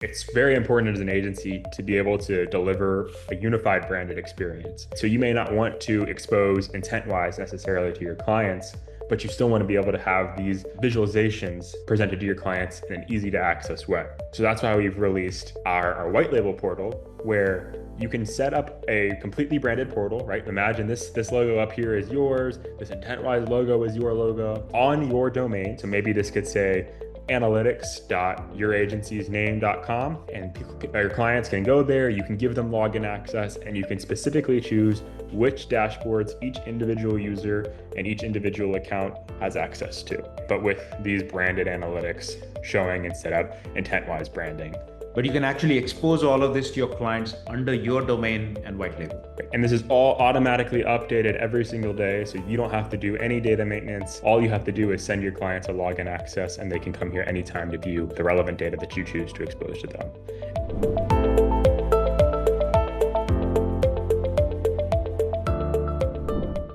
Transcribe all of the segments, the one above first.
It's very important as an agency to be able to deliver a unified branded experience. So you may not want to expose Intentwise necessarily to your clients, but you still want to be able to have these visualizations presented to your clients in an easy to access way. So that's why we've released our white label portal, where you can set up a completely branded portal, right? Imagine this logo up here is yours, this Intentwise logo is your logo on your domain. So maybe this could say analytics.youragencysname.com, and your clients can go there. You can give them login access, and you can specifically choose which dashboards each individual user and each individual account has access to, but with these branded analytics showing instead of Intentwise branding. But you can actually expose all of this to your clients under your domain and white label. And this is all automatically updated every single day. So you don't have to do any data maintenance. All you have to do is send your clients a login access, and they can come here anytime to view the relevant data that you choose to expose to them.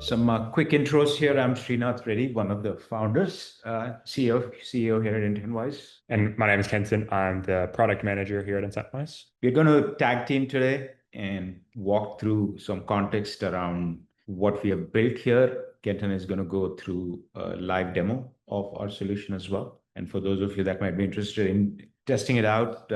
Some quick intros here. I'm Srinath Reddy, one of the founders, CEO here at Intentwise. And my name is Kenton. I'm the product manager here at Intentwise. We're going to tag team today and walk through some context around what we have built here. Kenton is going to go through a live demo of our solution as well. And for those of you that might be interested in testing it out,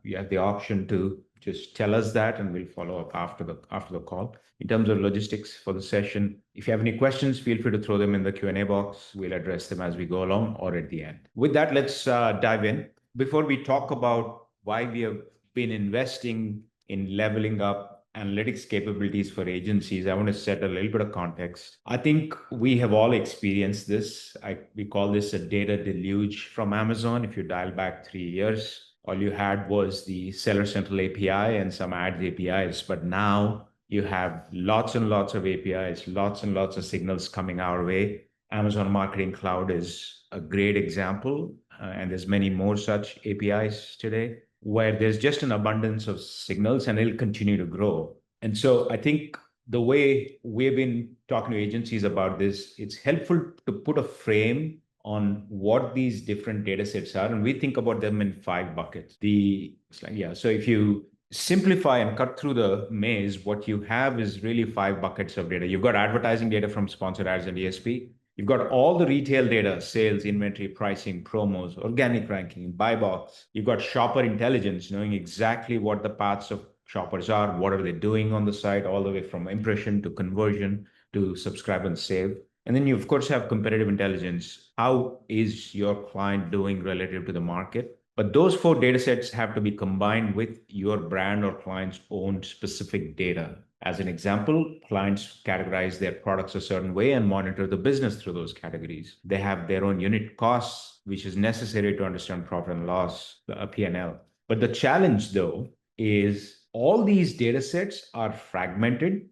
you have the option to just tell us that, and we'll follow up after the call. In terms of logistics for the session, if you have any questions, feel free to throw them in the Q&A box. We'll address them as we go along or at the end. With that, let's dive in. Before we talk about why we have been investing in leveling up analytics capabilities for agencies, I want to set a little bit of context. I think we have all experienced this. We call this a data deluge from Amazon. If you dial back 3 years, all you had was the Seller Central API and some ads APIs, but now you have lots and lots of APIs, lots and lots of signals coming our way. Amazon Marketing Cloud is a great example, and there's many more such APIs today, where there's just an abundance of signals, and it'll continue to grow. And so I think the way we've been talking to agencies about this, it's helpful to put a frame on what these different data sets are, and we think about them in 5 buckets. So if you simplify and cut through the maze, what you have is really 5 buckets of data. You've got advertising data from sponsored ads and ESP. You've got all the retail data, sales, inventory, pricing, promos, organic ranking, buy box. You've got shopper intelligence, knowing exactly what the paths of shoppers are, what are they doing on the site, all the way from impression to conversion to subscribe and save. And then you, of course, have competitive intelligence. How is your client doing relative to the market? But those 4 data sets have to be combined with your brand or client's own specific data. As an example, clients categorize their products a certain way and monitor the business through those categories. They have their own unit costs, which is necessary to understand profit and loss, a P&L. But the challenge, though, is all these data sets are fragmented,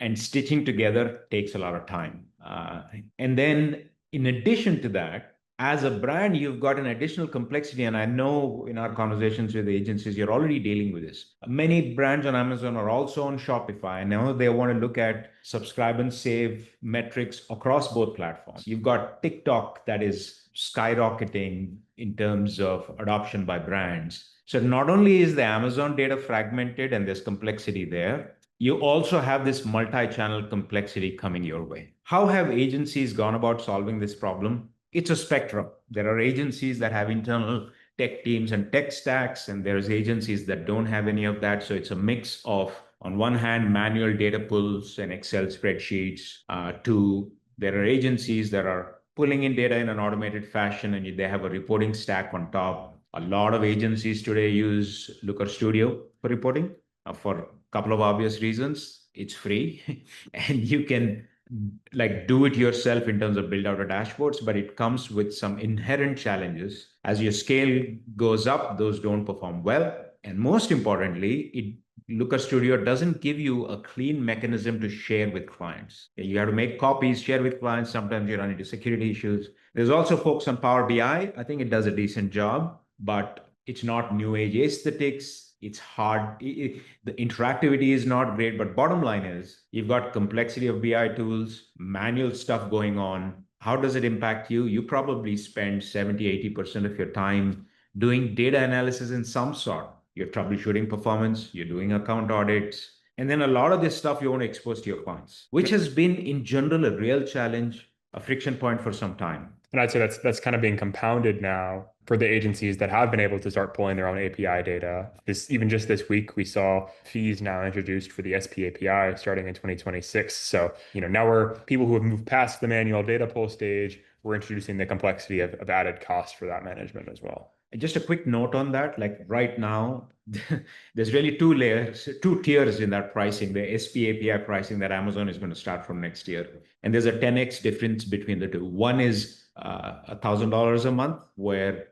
and stitching together takes a lot of time. And then in addition to that, as a brand, you've got an additional complexity. And I know in our conversations with agencies, you're already dealing with this. Many brands on Amazon are also on Shopify. And now they want to look at subscribe and save metrics across both platforms. You've got TikTok that is skyrocketing in terms of adoption by brands. So not only is the Amazon data fragmented and there's complexity there, you also have this multi-channel complexity coming your way. How have agencies gone about solving this problem? It's a spectrum. There are agencies that have internal tech teams and tech stacks, and there's agencies that don't have any of that. So it's a mix of, on one hand, manual data pulls and Excel spreadsheets, there are agencies that are pulling in data in an automated fashion, and they have a reporting stack on top. A lot of agencies today use Looker Studio for reporting for a couple of obvious reasons. It's free and you can do it yourself in terms of build out a dashboards, but it comes with some inherent challenges. As your scale goes up, those don't perform well. And most importantly, Looker Studio doesn't give you a clean mechanism to share with clients. You have to make copies, share with clients. Sometimes you run into security issues. There's also folks on Power BI. I think it does a decent job, but it's not new age aesthetics. It's hard. The interactivity is not great, but bottom line is you've got complexity of BI tools, manual stuff going on. How does it impact you? You probably spend 70, 80% of your time doing data analysis in some sort. You're troubleshooting performance, you're doing account audits, and then a lot of this stuff you want to expose to your clients, which has been in general a real challenge, a friction point for some time. And I'd say that's kind of being compounded now for the agencies that have been able to start pulling their own API data. Even just this week, we saw fees now introduced for the SP API starting in 2026. So, now we're people who have moved past the manual data pull stage. We're introducing the complexity of added cost for that management as well. Just a quick note on that, like right now, there's really two tiers in that pricing, the SP API pricing that Amazon is going to start from next year. And there's a 10x difference between the two. One is $1,000 a month, where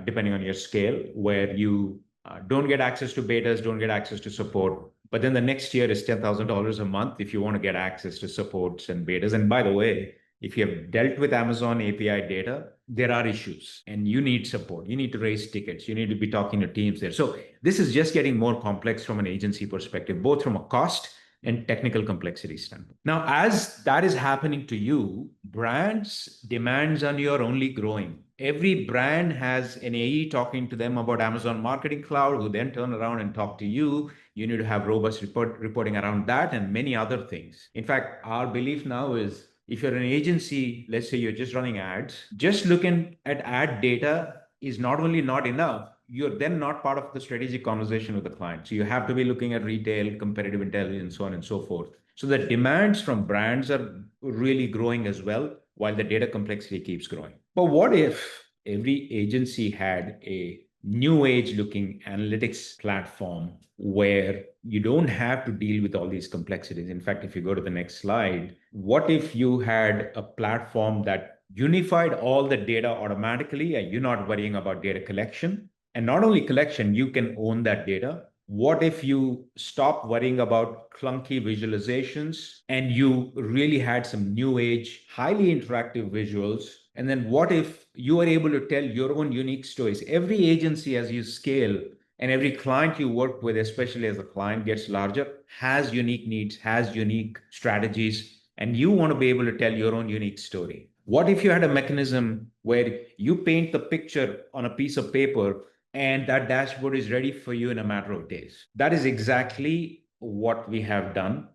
depending on your scale, where you don't get access to betas, don't get access to support. But then the next tier is $10,000 a month if you want to get access to supports and betas. And by the way, if you have dealt with Amazon API data, there are issues and you need support. You need to raise tickets. You need to be talking to teams there. So this is just getting more complex from an agency perspective, both from a cost and technical complexity standpoint. Now, as that is happening to you, brands' demands on you are only growing. Every brand has an AE talking to them about Amazon Marketing Cloud, who then turn around and talk to you. You need to have robust reporting around that and many other things. In fact, our belief now is if you're an agency, let's say you're just running ads, just looking at ad data is not only not enough, you're then not part of the strategic conversation with the client. So you have to be looking at retail, competitive intelligence, so on and so forth. So the demands from brands are really growing as well, while the data complexity keeps growing. But what if every agency had a new age looking analytics platform where you don't have to deal with all these complexities? In fact, if you go to the next slide, what if you had a platform that unified all the data automatically and you're not worrying about data collection? And not only collection, you can own that data. What if you stop worrying about clunky visualizations and you really had some new age, highly interactive visuals? And then what if you are able to tell your own unique stories? Every agency, as you scale, and every client you work with, especially as the client gets larger, has unique needs, has unique strategies, and you want to be able to tell your own unique story. What if you had a mechanism where you paint the picture on a piece of paper and that dashboard is ready for you in a matter of days? That is exactly what we have done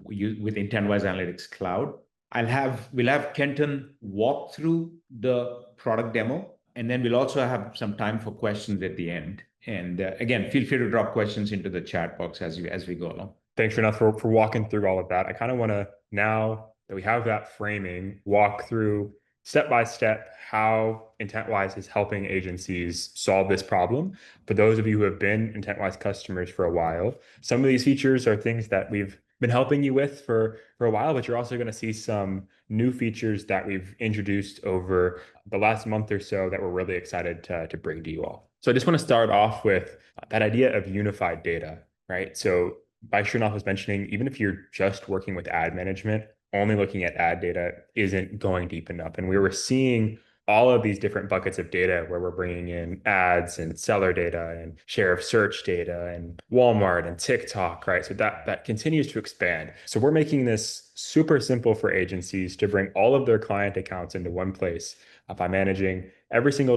with Intentwise Analytics Cloud. We'll have Kenton walk through the product demo, and then we'll also have some time for questions at the end. And again, feel free to drop questions into the chat box as we go along. Thanks, Srinath, for walking through all of that. I kind of want to, now that we have that framing, walk through step by step how Intentwise is helping agencies solve this problem. For those of you who have been Intentwise customers for a while, some of these features are things that we've been helping you with for a while, but you're also going to see some new features that we've introduced over the last month or so that we're really excited to bring to you all. So I just want to start off with that idea of unified data, right? So like Srinath was mentioning, even if you're just working with ad management, only looking at ad data isn't going deep enough. And we were seeing all of these different buckets of data where we're bringing in ads and seller data and share of search data and Walmart and TikTok, right? So that continues to expand. So we're making this super simple for agencies to bring all of their client accounts into one place by managing every single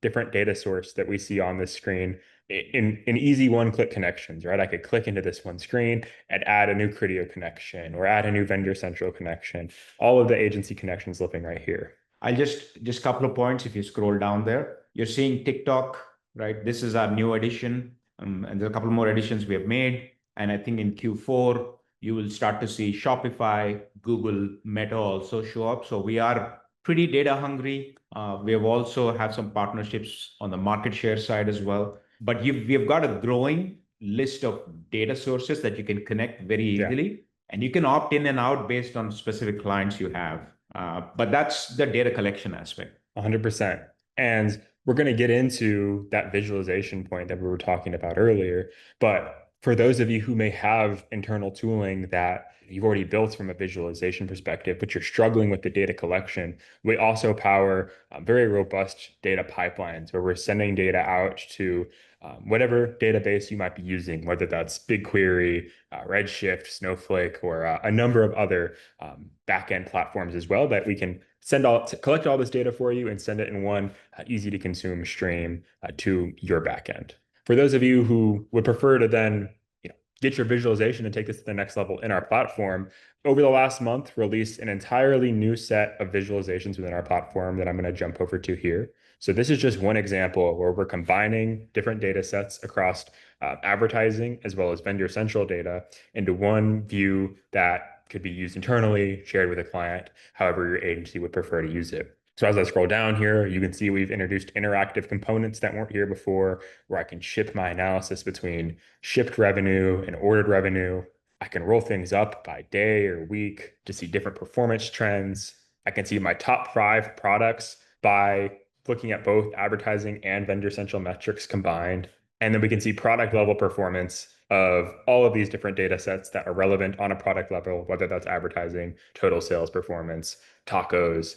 different data source that we see on this screen in easy one-click connections, right? I could click into this one screen and add a new Criteo connection or add a new Vendor Central connection. All of the agency connections living right here. I'll just a couple of points. If you scroll down there, you're seeing TikTok, right? This is our new addition. And there are a couple more additions we have made. And I think in Q4, you will start to see Shopify, Google, Meta also show up. So we are pretty data hungry. We have also have some partnerships on the market share side as well. But we've got a growing list of data sources that you can connect very easily. And you can opt in and out based on specific clients you have. But that's the data collection aspect. 100%. And we're going to get into that visualization point that we were talking about earlier. But for those of you who may have internal tooling that you've already built from a visualization perspective, but you're struggling with the data collection, we also power very robust data pipelines where we're sending data out to whatever database you might be using, whether that's BigQuery, Redshift, Snowflake, or a number of other backend platforms as well that we can collect all this data for you and send it in one easy to consume stream to your backend. For those of you who would prefer to then get your visualization and take this to the next level in our platform, over the last month, released an entirely new set of visualizations within our platform that I'm going to jump over to here. So this is just one example where we're combining different data sets across advertising as well as vendor central data into one view that could be used internally, shared with a client, however your agency would prefer to use it. So as I scroll down here, you can see we've introduced interactive components that weren't here before, where I can ship my analysis between shipped revenue and ordered revenue. I can roll things up by day or week to see different performance trends. I can see my top 5 products by looking at both advertising and vendor central metrics combined. And then we can see product level performance of all of these different data sets that are relevant on a product level, whether that's advertising, total sales performance, tacos,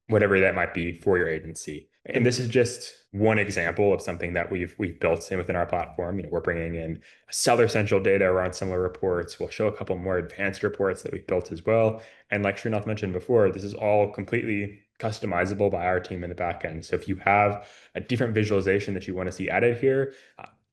whatever that might be for your agency. And this is just one example of something that we've built in within our platform. We're bringing in seller central data around similar reports. We'll show a couple more advanced reports that we've built as well. And like Srinath mentioned before, this is all completely customizable by our team in the back end. So if you have a different visualization that you want to see added here,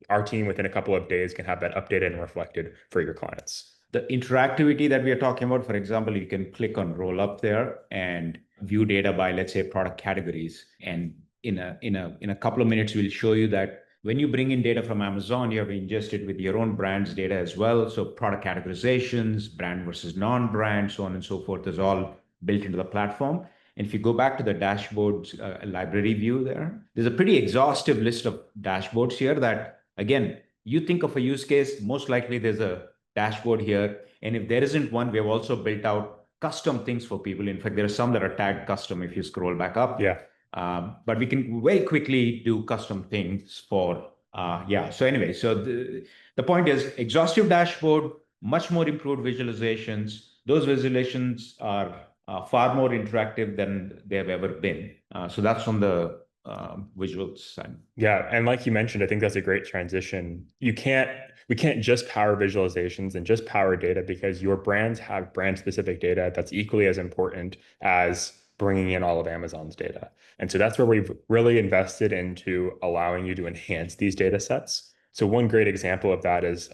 our team within a couple of days can have that updated and reflected for your clients. The interactivity that we are talking about, for example, you can click on roll up there and view data by, let's say, product categories. And in a couple of minutes, we'll show you that when you bring in data from Amazon, you have to ingest it with your own brand's data as well. So product categorizations, brand versus non-brand, so on and so forth is all built into the platform. And if you go back to the dashboards library view there's a pretty exhaustive list of dashboards here that, again, you think of a use case, most likely there's a dashboard here. And if there isn't one, we have also built out custom things for people. In fact, there are some that are tagged custom if you scroll back up. Yeah. But we can very quickly do custom things for, So anyway, so the point is exhaustive dashboard, much more improved visualizations. Those visualizations are far more interactive than they have ever been. So that's on the visuals side. Yeah, and like you mentioned, I think that's a great transition. We can't just power visualizations and just power data because your brands have brand specific data that's equally as important as bringing in all of Amazon's data. And so that's where we've really invested into allowing you to enhance these data sets. So one great example of that is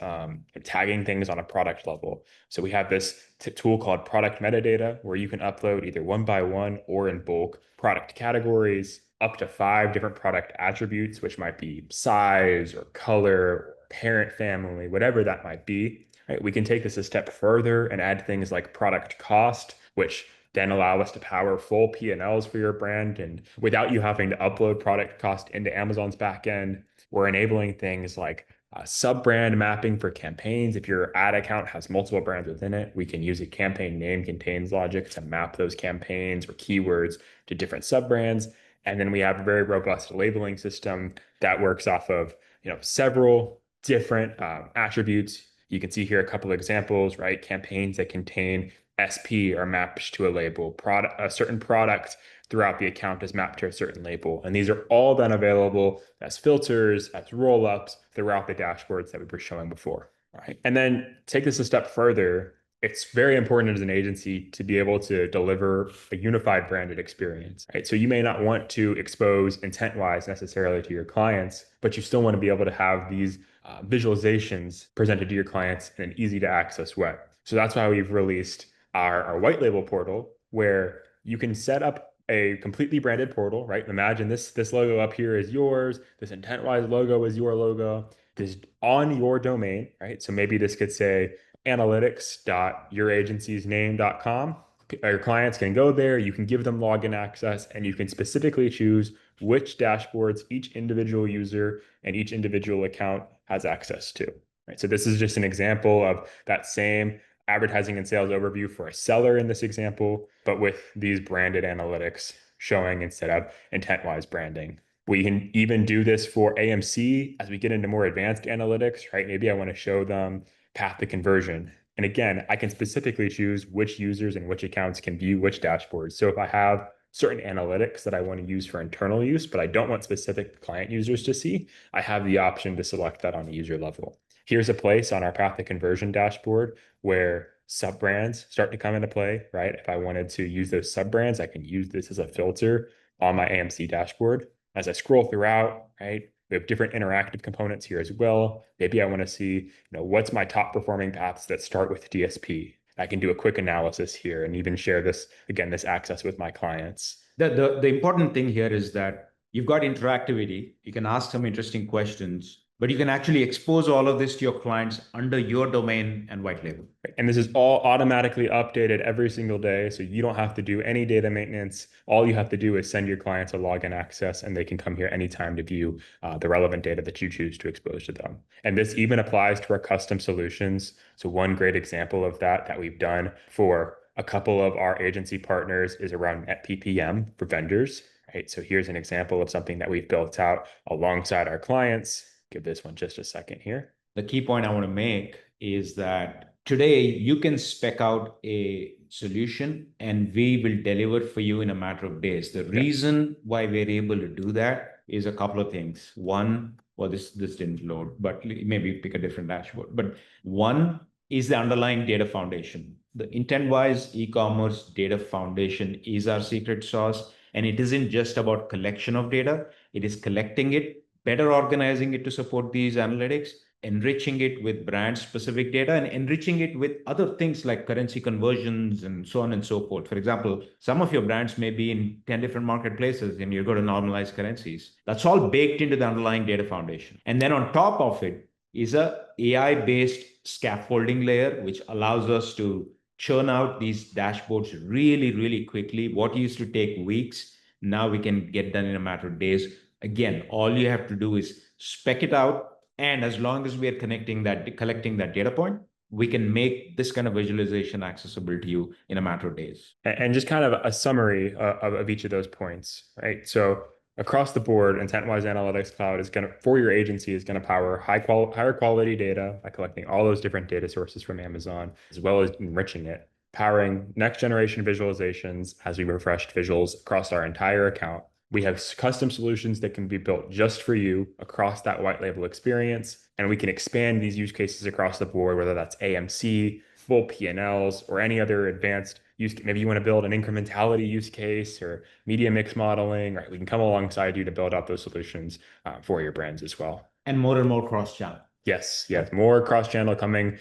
tagging things on a product level. So we have this tool called product metadata where you can upload either one by one or in bulk product categories, up to 5 different product attributes, which might be size or color, parent family, whatever that might be. Right? We can take this a step further and add things like product cost, which then allow us to power full P&Ls for your brand. And without you having to upload product cost into Amazon's backend, we're enabling things like sub-brand mapping for campaigns. If your ad account has multiple brands within it, we can use a campaign name contains logic to map those campaigns or keywords to different sub-brands. And then we have a very robust labeling system that works off of several different attributes. You can see here a couple of examples, right? Campaigns that contain SP are mapped to a label. A certain product throughout the account is mapped to a certain label. And these are all then available as filters, as roll-ups throughout the dashboards that we were showing before. Right? And then take this a step further. It's very important as an agency to be able to deliver a unified branded experience, right? So you may not want to expose Intentwise necessarily to your clients, but you still want to be able to have these visualizations presented to your clients in an easy to access way. So that's why we've released our white label portal, where you can set up a completely branded portal, right? Imagine this logo up here is yours. This Intentwise logo is your logo. This on your domain, right? So maybe this could say analytics.youragencysname.com. Your clients can go there, you can give them login access, and you can specifically choose which dashboards each individual user and each individual account has access to. Right? So this is just an example of that same advertising and sales overview for a seller in this example, but with these branded analytics showing instead of Intentwise branding. We can even do this for AMC as we get into more advanced analytics, right? Maybe I want to show them path to conversion. And again, I can specifically choose which users and which accounts can view which dashboards. So if I have certain analytics that I want to use for internal use, but I don't want specific client users to see, I have the option to select that on a user level. Here's a place on our path to conversion dashboard where sub brands start to come into play, right? If I wanted to use those sub brands, I can use this as a filter on my AMC dashboard. As I scroll throughout, right? We have different interactive components here as well. Maybe I want to see, what's my top performing paths that start with DSP. I can do a quick analysis here and even share this, again, this access with my clients. The important thing here is that you've got interactivity. You can ask some interesting questions, but you can actually expose all of this to your clients under your domain and white label. And this is all automatically updated every single day. So you don't have to do any data maintenance. All you have to do is send your clients a login access, and they can come here anytime to view the relevant data that you choose to expose to them. And this even applies to our custom solutions. So one great example of that we've done for a couple of our agency partners is around net PPM for vendors. Right. So here's an example of something that we've built out alongside our clients. Give this one just a second here. The key point I want to make is that today you can spec out a solution and we will deliver for you in a matter of days. The reason why we're able to do that is a couple of things. One, well, this didn't load, but maybe pick a different dashboard. But one is the underlying data foundation. The Intentwise e-commerce data foundation is our secret sauce. And it isn't just about collection of data. It is collecting it, better organizing it to support these analytics, enriching it with brand specific data, and enriching it with other things like currency conversions and so on and so forth. For example, some of your brands may be in 10 different marketplaces and you're going to normalize currencies. That's all baked into the underlying data foundation. And then on top of it is a AI-based scaffolding layer, which allows us to churn out these dashboards really, really quickly. What used to take weeks, now we can get done in a matter of days. Again, all you have to do is spec it out. And as long as we are collecting that data point, we can make this kind of visualization accessible to you in a matter of days. And just kind of a summary of each of those points, right? So across the board, Intentwise Analytics Cloud is going to, for your agency, is going to power higher quality data by collecting all those different data sources from Amazon, as well as enriching it, powering next generation visualizations as we refreshed visuals across our entire account. We have custom solutions that can be built just for you across that white label experience. And we can expand these use cases across the board, whether that's AMC, full P&Ls, or any other advanced use. Maybe you want to build an incrementality use case or media mix modeling, right? We can come alongside you to build out those solutions for your brands as well. And more cross-channel. Yes, more cross-channel coming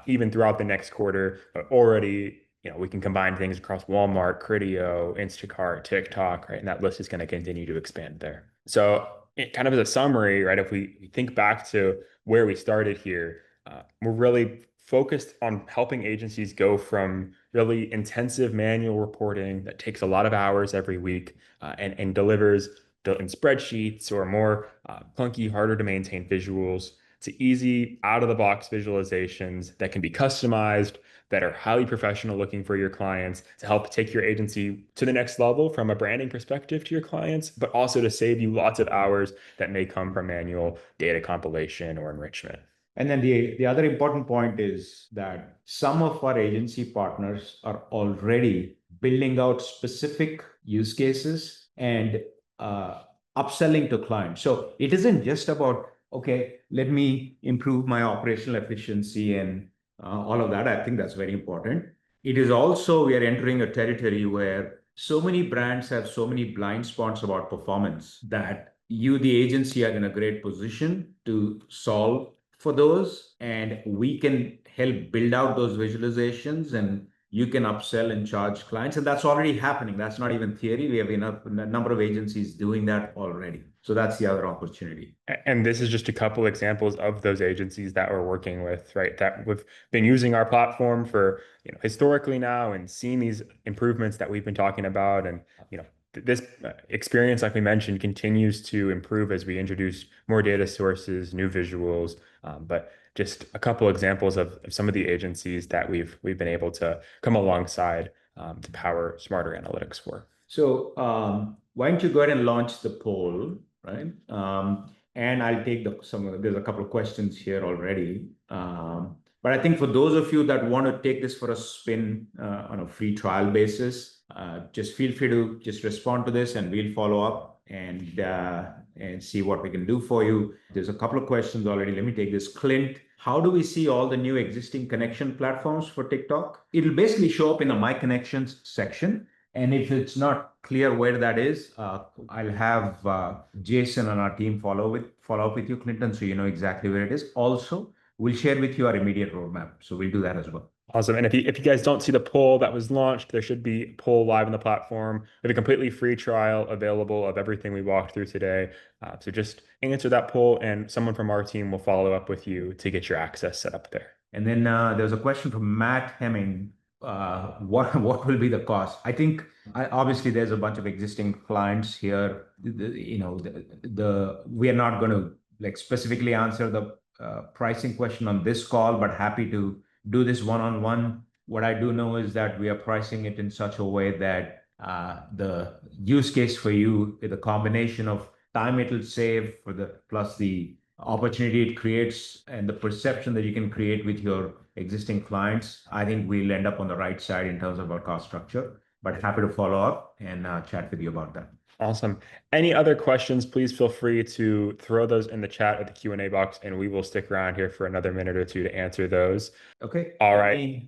even throughout the next quarter. But already, we can combine things across Walmart, Criteo, Instacart, TikTok, right? And that list is going to continue to expand there. So kind of as a summary, right? If we think back to where we started here, we're really focused on helping agencies go from really intensive manual reporting that takes a lot of hours every week and delivers built-in spreadsheets or more clunky, harder to maintain visuals to easy out-of-the-box visualizations that can be customized, that are highly professional looking for your clients to help take your agency to the next level from a branding perspective to your clients, but also to save you lots of hours that may come from manual data compilation or enrichment. And then the other important point is that some of our agency partners are already building out specific use cases and upselling to clients. So it isn't just about, okay, let me improve my operational efficiency and all of that. I think that's very important. It is also, we are entering a territory where so many brands have so many blind spots about performance that you, the agency, are in a great position to solve for those. And we can help build out those visualizations and you can upsell and charge clients. And that's already happening. That's not even theory. We have a number of agencies doing that already. So that's the other opportunity. And this is just a couple examples of those agencies that we're working with, right? That we've been using our platform for, historically now and seeing these improvements that we've been talking about. And, this experience, like we mentioned, continues to improve as we introduce more data sources, new visuals, but just a couple examples of some of the agencies that we've been able to come alongside to power smarter analytics for. So why don't you go ahead and launch the poll, right? And I'll take there's a couple of questions here already. But I think for those of you that want to take this for a spin on a free trial basis, just feel free to just respond to this and we'll follow up. and see what we can do for you. There's a couple of questions already. Let me take this. Clint, how do we see all the new existing connection platforms for TikTok? It'll basically show up in the My Connections section. And if it's not clear where that is, I'll have Jason and our team follow up with you, Clinton, so you know exactly where it is. Also, we'll share with you our immediate roadmap. So we'll do that as well. Awesome. And if you guys don't see the poll that was launched, there should be a poll live on the platform with a completely free trial available of everything we walked through today. So just answer that poll and someone from our team will follow up with you to get your access set up there. And then there's a question from Matt Hemming. What will be the cost? I think obviously there's a bunch of existing clients here. We are not going to like specifically answer the pricing question on this call, but happy to do this one-on-one. What I do know is that we are pricing it in such a way that the use case for you is a combination of time it'll save for the plus the opportunity it creates and the perception that you can create with your existing clients. I think we'll end up on the right side in terms of our cost structure, but happy to follow up and chat with you about that. Awesome. Any other questions, please feel free to throw those in the chat or the Q&A box, and we will stick around here for another minute or two to answer those. Okay. All right.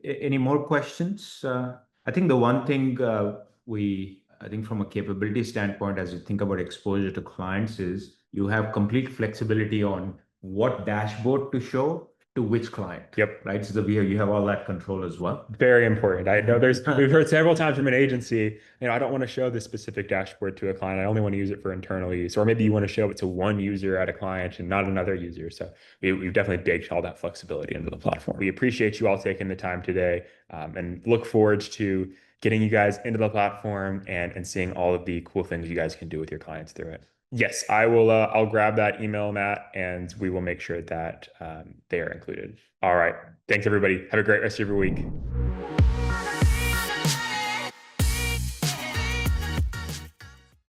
Any more questions? I think the one thing I think from a capability standpoint, as you think about exposure to clients, is you have complete flexibility on what dashboard to show to which client. Yep. Right. So you have all that control as well. Very important. I know we've heard several times from an agency, I don't want to show this specific dashboard to a client. I only want to use it for internal use, or maybe you want to show it to one user at a client and not another user. So we've definitely baked all that flexibility into the platform. We appreciate you all taking the time today, and look forward to getting you guys into the platform and seeing all of the cool things you guys can do with your clients through it. Yes, I will. I'll grab that email, Matt, and we will make sure that they are included. All right. Thanks, everybody. Have a great rest of your week.